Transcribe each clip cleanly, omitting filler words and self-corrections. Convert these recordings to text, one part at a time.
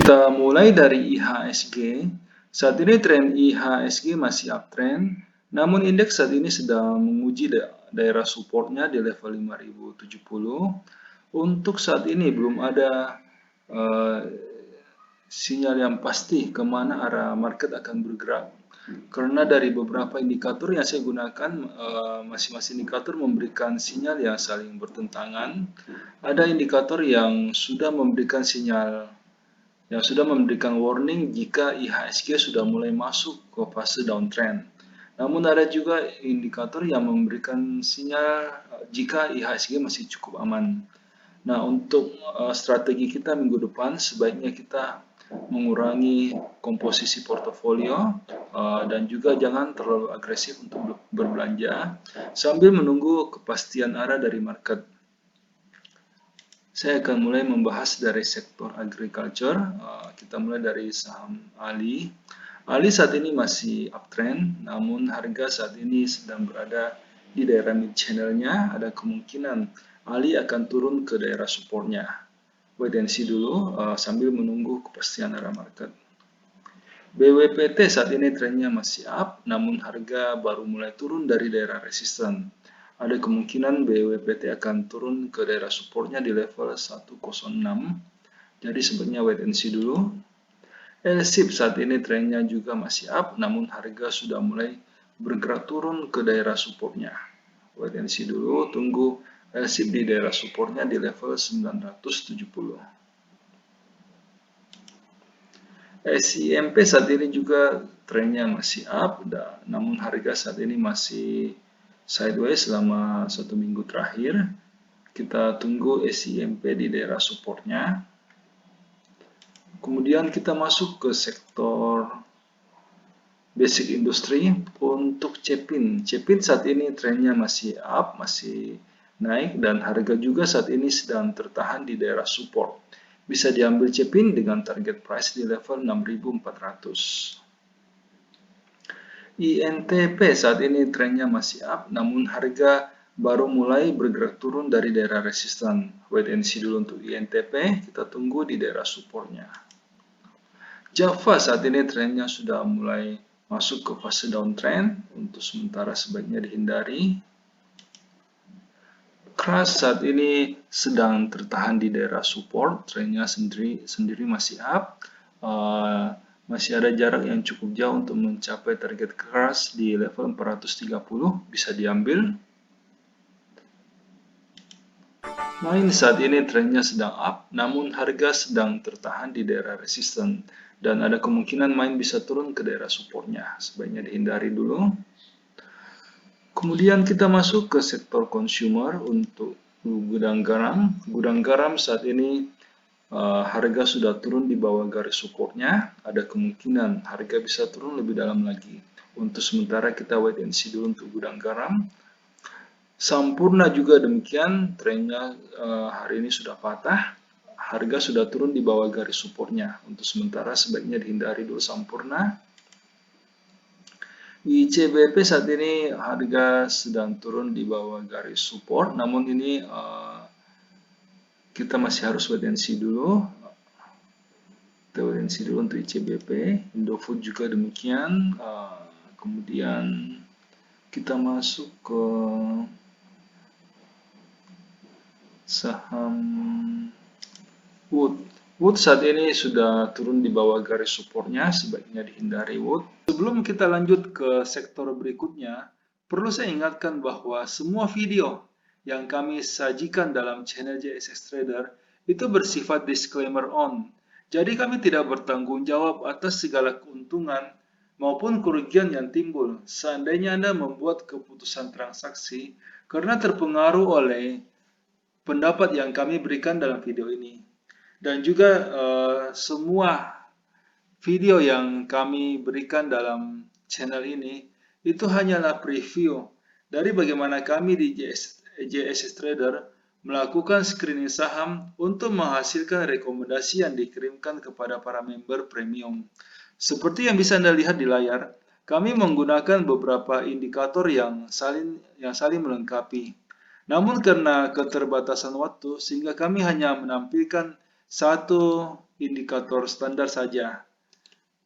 Kita mulai dari IHSG. Saat ini tren IHSG masih uptrend, namun indeks saat ini sedang menguji daerah supportnya di level 5070. Untuk saat ini belum ada sinyal yang pasti kemana arah market akan bergerak. Karena dari beberapa indikator yang saya gunakan, masing-masing indikator memberikan sinyal yang saling bertentangan. Ada indikator yang sudah memberikan warning jika IHSG sudah mulai masuk ke fase downtrend. Namun ada juga indikator yang memberikan sinyal jika IHSG masih cukup aman. Nah, untuk strategi kita minggu depan sebaiknya kita mengurangi komposisi portofolio dan juga jangan terlalu agresif untuk berbelanja sambil menunggu kepastian arah dari market. Saya akan mulai membahas dari sektor agriculture. Kita mulai dari saham Ali. Ali saat ini masih uptrend, namun harga saat ini sedang berada di daerah mid channel-nya. Ada kemungkinan Ali akan turun ke daerah supportnya. Wait and see dulu sambil menunggu kepastian arah market. BWPT saat ini trennya masih up, namun harga baru mulai turun dari daerah resisten. Ada kemungkinan BWPT akan turun ke daerah supportnya di level 106. Jadi sebenarnya wait and see dulu. LSIP saat ini trennya juga masih up, namun harga sudah mulai bergerak turun ke daerah supportnya. Wait and see dulu, tunggu LSIP di daerah supportnya di level 970. SIMP saat ini juga trennya masih up, namun harga saat ini masih sideways selama 1 minggu terakhir. Kita tunggu SIMP di daerah supportnya. Kemudian kita masuk ke sektor basic industry. Untuk Cepin saat ini trennya masih up, masih naik, dan harga juga saat ini sedang tertahan di daerah support. Bisa diambil Cepin dengan target price di level 6.400. INTP saat ini trennya masih up, namun harga baru mulai bergerak turun dari daerah resisten. Wait and see dulu untuk INTP, kita tunggu di daerah supportnya. Java saat ini trennya sudah mulai masuk ke fase downtrend, untuk sementara sebaiknya dihindari. Crush saat ini sedang tertahan di daerah support, trennya sendiri masih up. Masih ada jarak yang cukup jauh untuk mencapai target Crush di level 430, bisa diambil. Main saat ini trennya sedang up, namun harga sedang tertahan di daerah resisten dan ada kemungkinan Main bisa turun ke daerah supportnya, sebaiknya dihindari dulu. Kemudian kita masuk ke sektor consumer untuk gudang garam. Gudang garam saat ini harga sudah turun di bawah garis supportnya, ada kemungkinan harga bisa turun lebih dalam lagi. Untuk sementara kita wait and see dulu untuk gudang garam. Sampurna juga demikian, trennya hari ini sudah patah, harga sudah turun di bawah garis supportnya. Untuk sementara sebaiknya dihindari dulu Sampurna. ICBP saat ini harga sedang turun di bawah garis support, namun ini kita masih harus wait and see dulu. Kita wait and see dulu untuk ICBP. Indofood juga demikian. Kemudian kita masuk ke saham Wood. Wood saat ini sudah turun di bawah garis supportnya, sebaiknya dihindari Wood. Sebelum kita lanjut ke sektor berikutnya, perlu saya ingatkan bahwa semua video yang kami sajikan dalam channel JSX Trader itu bersifat disclaimer on. Jadi kami tidak bertanggung jawab atas segala keuntungan maupun kerugian yang timbul seandainya Anda membuat keputusan transaksi karena terpengaruh oleh pendapat yang kami berikan dalam video ini. Dan juga semua video yang kami berikan dalam channel ini itu hanyalah preview dari bagaimana kami di JSX Trader melakukan screening saham untuk menghasilkan rekomendasi yang dikirimkan kepada para member premium. Seperti yang bisa Anda lihat di layar, kami menggunakan beberapa indikator yang saling melengkapi. Namun karena keterbatasan waktu, sehingga kami hanya menampilkan satu indikator standar saja.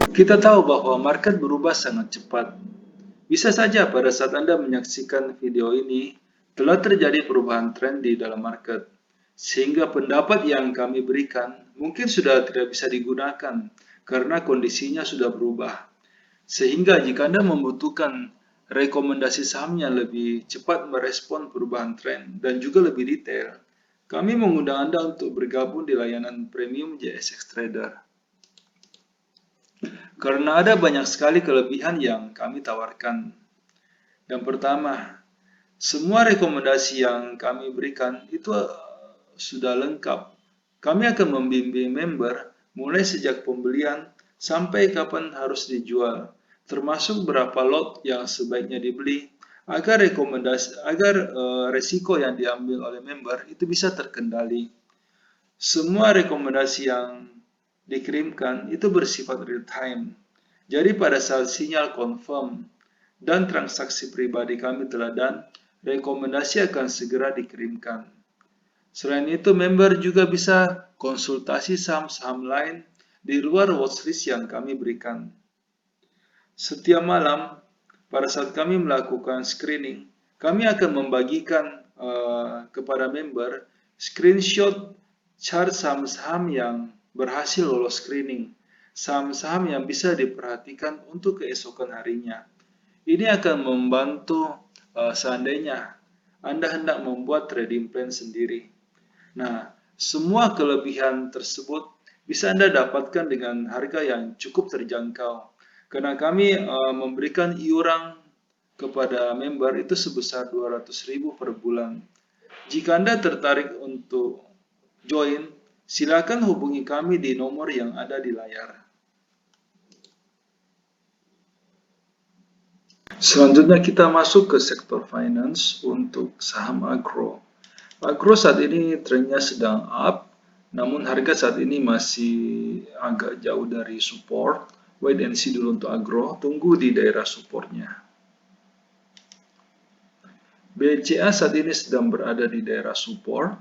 Kita tahu bahwa market berubah sangat cepat. Bisa saja pada saat Anda menyaksikan video ini, telah terjadi perubahan tren di dalam market, sehingga pendapat yang kami berikan mungkin sudah tidak bisa digunakan karena kondisinya sudah berubah. Sehingga jika Anda membutuhkan rekomendasi sahamnya lebih cepat merespon perubahan tren dan juga lebih detail, kami mengundang Anda untuk bergabung di layanan premium JSX Trader. Karena ada banyak sekali kelebihan yang kami tawarkan. Yang pertama, semua rekomendasi yang kami berikan itu sudah lengkap. Kami akan membimbing member mulai sejak pembelian sampai kapan harus dijual, termasuk berapa lot yang sebaiknya dibeli agar resiko yang diambil oleh member itu bisa terkendali. Semua rekomendasi yang dikirimkan itu bersifat real time. Jadi pada saat sinyal confirm dan transaksi pribadi kami telah done, rekomendasi akan segera dikirimkan. Selain itu, member juga bisa konsultasi saham-saham lain di luar watchlist yang kami berikan. Setiap malam, pada saat kami melakukan screening, kami akan membagikan kepada member screenshot chart saham-saham yang berhasil lolos screening, saham-saham yang bisa diperhatikan untuk keesokan harinya. Ini akan membantu seandainya Anda hendak membuat trading plan sendiri. Nah, semua kelebihan tersebut bisa Anda dapatkan dengan harga yang cukup terjangkau. Karena kami memberikan iuran kepada member itu sebesar 200.000 per bulan. Jika Anda tertarik untuk join, silakan hubungi kami di nomor yang ada di layar. Selanjutnya kita masuk ke sektor finance untuk saham agro. Agro saat ini trennya sedang up, namun harga saat ini masih agak jauh dari support. Wait and see dulu untuk agro, tunggu di daerah supportnya. BCA saat ini sedang berada di daerah support,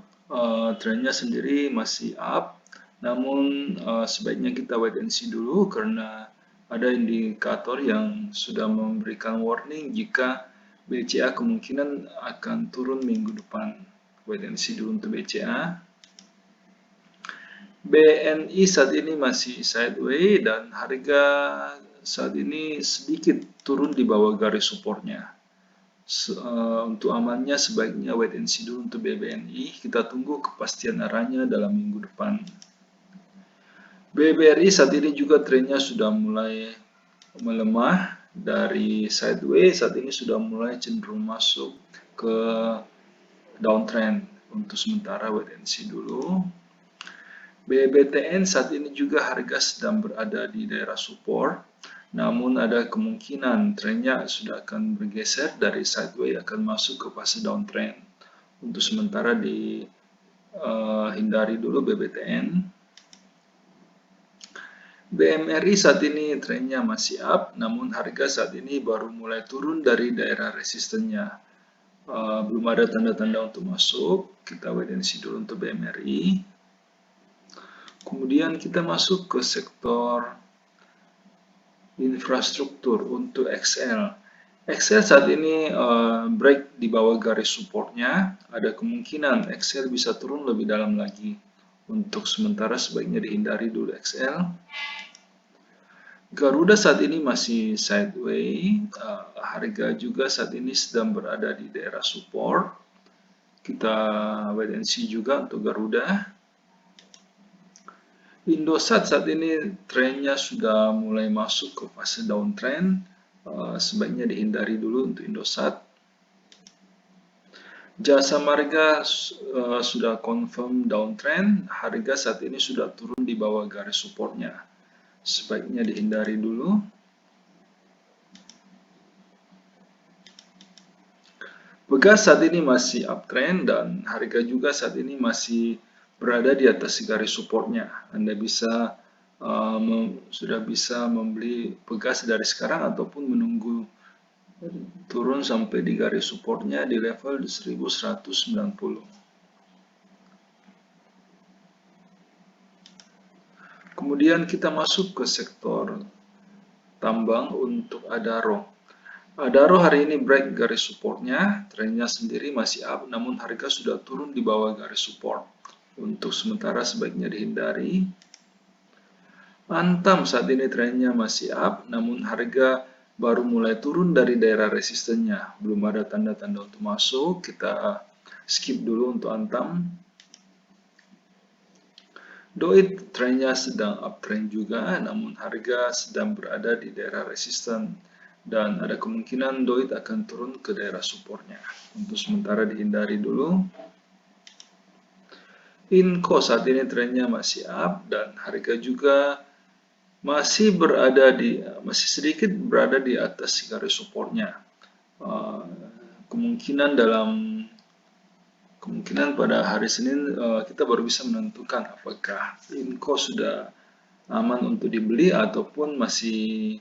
trennya sendiri masih up, namun sebaiknya kita wait and see dulu karena ada indikator yang sudah memberikan warning jika BCA kemungkinan akan turun minggu depan. Wait and see dulu untuk BCA. BNI saat ini masih sideways dan harga saat ini sedikit turun di bawah garis supportnya. Untuk amannya sebaiknya wait and see dulu untuk BBNI. Kita tunggu kepastian arahnya dalam minggu depan. BBRI saat ini juga trennya sudah mulai melemah dari sideways, saat ini sudah mulai cenderung masuk ke downtrend. Untuk sementara wait and see dulu. BBTN saat ini juga harga sedang berada di daerah support, namun ada kemungkinan trennya sudah akan bergeser dari sideways akan masuk ke fase downtrend. Untuk sementara dihindari dulu BBTN. BMRI saat ini trennya masih up, namun harga saat ini baru mulai turun dari daerah resistennya. Belum ada tanda-tanda untuk masuk, kita wait and see dulu untuk BMRI. Kemudian kita masuk ke sektor infrastruktur untuk XL. XL saat ini break di bawah garis supportnya, ada kemungkinan XL bisa turun lebih dalam lagi. Untuk sementara sebaiknya dihindari dulu XL. Garuda saat ini masih sideways, harga juga saat ini sedang berada di daerah support. Kita wait and see juga untuk Garuda. Indosat saat ini trennya sudah mulai masuk ke fase downtrend, sebaiknya dihindari dulu untuk Indosat. Jasa Marga sudah confirm downtrend, harga saat ini sudah turun di bawah garis supportnya. Sebaiknya dihindari dulu. Pegas saat ini masih uptrend dan harga juga saat ini masih berada di atas garis supportnya. Anda bisa sudah bisa membeli Pegas dari sekarang ataupun menunggu turun sampai di garis supportnya di level 1190. Kemudian kita masuk ke sektor tambang untuk Adaro. Adaro hari ini break garis supportnya, trennya sendiri masih up, namun harga sudah turun di bawah garis support. Untuk sementara sebaiknya dihindari. Antam saat ini trennya masih up, namun harga baru mulai turun dari daerah resistennya. Belum ada tanda-tanda untuk masuk, kita skip dulu untuk Antam. Doit trennya sedang uptrend juga, namun harga sedang berada di daerah resisten dan ada kemungkinan Doit akan turun ke daerah supportnya. Untuk sementara dihindari dulu. Inco saat ini trennya masih up dan harga juga masih sedikit berada di atas garis supportnya. Kemungkinan pada hari Senin kita baru bisa menentukan apakah Inco sudah aman untuk dibeli ataupun masih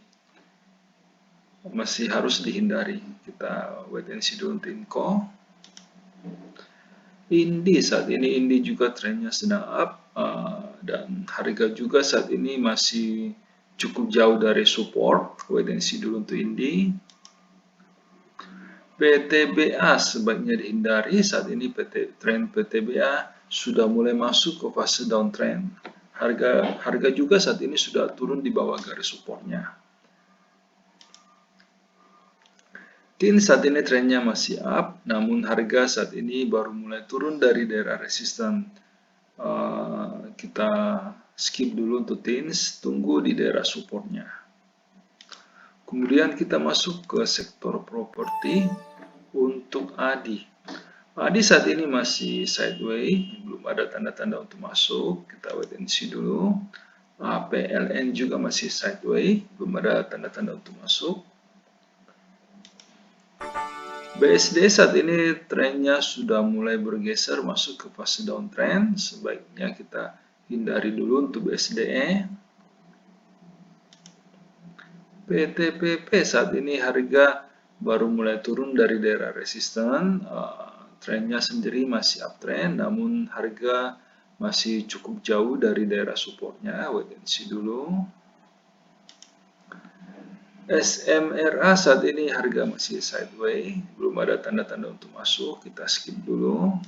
harus dihindari. Kita wait and see dulu untuk Inco. Indi saat ini juga trennya sedang up dan harga juga saat ini masih cukup jauh dari support. Wait and see dulu untuk Indi. PTBA sebaiknya dihindari. Saat ini tren PTBA sudah mulai masuk ke fase downtrend. Harga juga saat ini sudah turun di bawah garis supportnya. TIN saat ini trennya masih up, namun harga saat ini baru mulai turun dari daerah resisten. Kita skip dulu untuk TIN, tunggu di daerah supportnya. Kemudian kita masuk ke sektor properti untuk ADI. ADI saat ini masih sideways, belum ada tanda-tanda untuk masuk. Kita wait and see dulu. PLN juga masih sideways, belum ada tanda-tanda untuk masuk. BSD saat ini trennya sudah mulai bergeser masuk ke fase downtrend. Sebaiknya kita hindari dulu untuk BSDE. PTPP saat ini harga baru mulai turun dari daerah resisten. Trennya sendiri masih uptrend, namun harga masih cukup jauh dari daerah supportnya. Wait and see dulu. SMRA saat ini harga masih sideways, belum ada tanda-tanda untuk masuk, kita skip dulu.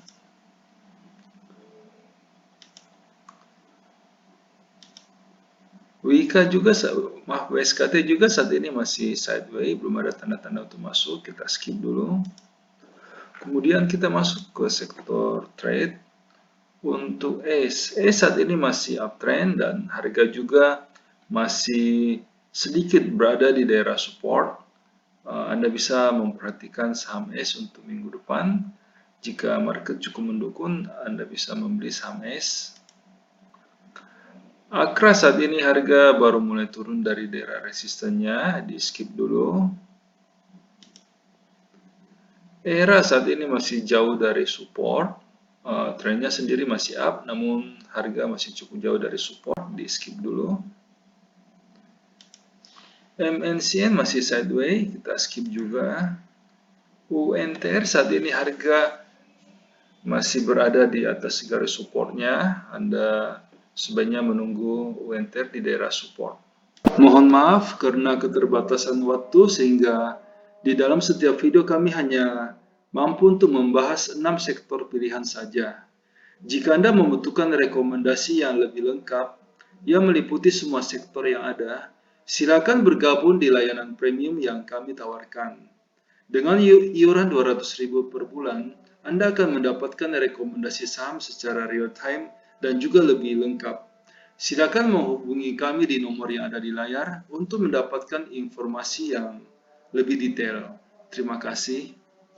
WSKT juga saat ini masih sideways, belum ada tanda-tanda untuk masuk, kita skip dulu. Kemudian kita masuk ke sektor trade. Untuk ACE saat ini masih uptrend dan harga juga masih sedikit berada di daerah support. Anda bisa memperhatikan saham ACE untuk minggu depan. Jika market cukup mendukung, Anda bisa membeli saham ACE. Akra saat ini harga baru mulai turun dari daerah resistennya, di skip dulu. ERA saat ini masih jauh dari support. Trennya sendiri masih up, namun harga masih cukup jauh dari support, di skip dulu. MNCN masih sideways, kita skip juga. UNTR saat ini harga masih berada di atas garis supportnya. Anda sebaiknya menunggu UNTR di daerah support. Mohon maaf karena keterbatasan waktu sehingga di dalam setiap video kami hanya mampu untuk membahas 6 sektor pilihan saja. Jika Anda membutuhkan rekomendasi yang lebih lengkap yang meliputi semua sektor yang ada, silakan bergabung di layanan premium yang kami tawarkan. Dengan iuran 200.000 per bulan, Anda akan mendapatkan rekomendasi saham secara real time dan juga lebih lengkap. Silakan menghubungi kami di nomor yang ada di layar untuk mendapatkan informasi yang lebih detail. Terima kasih.